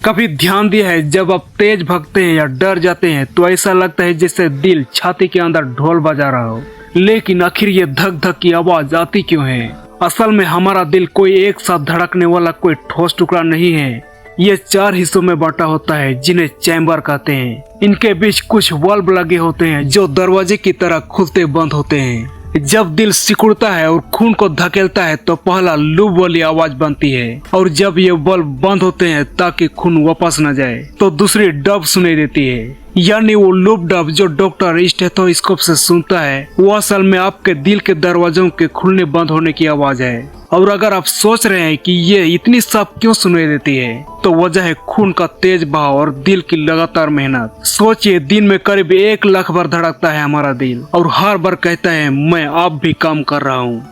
कभी ध्यान दिया है, जब आप तेज भागते हैं या डर जाते हैं तो ऐसा लगता है जैसे दिल छाती के अंदर ढोल बजा रहा हो। लेकिन आखिर ये धक धक की आवाज आती क्यों है? असल में हमारा दिल कोई एक साथ धड़कने वाला कोई ठोस टुकड़ा नहीं है। ये 4 हिस्सों में बटा होता है जिन्हें चैम्बर कहते हैं। इनके बीच कुछ वाल्व लगे होते हैं जो दरवाजे की तरह खुलते बंद होते हैं। जब दिल सिकुड़ता है और खून को धकेलता है तो पहला लूप वाली आवाज बनती है, और जब ये बल्ब बंद होते हैं ताकि खून वापस न जाए तो दूसरी डब सुनाई देती है। यानी वो लूप डब जो डॉक्टर स्टेथोस्कोप से सुनता है वो असल में आपके दिल के दरवाजों के खुलने बंद होने की आवाज है। और अगर आप सोच रहे हैं कि ये इतनी साफ क्यों सुनाई देती है तो वजह है खून का तेज बहाव और दिल की लगातार मेहनत। सोचिए, दिन में करीब 1 लाख बार धड़कता है हमारा दिल और हर बार कहता है मैं अब भी काम कर रहा हूँ।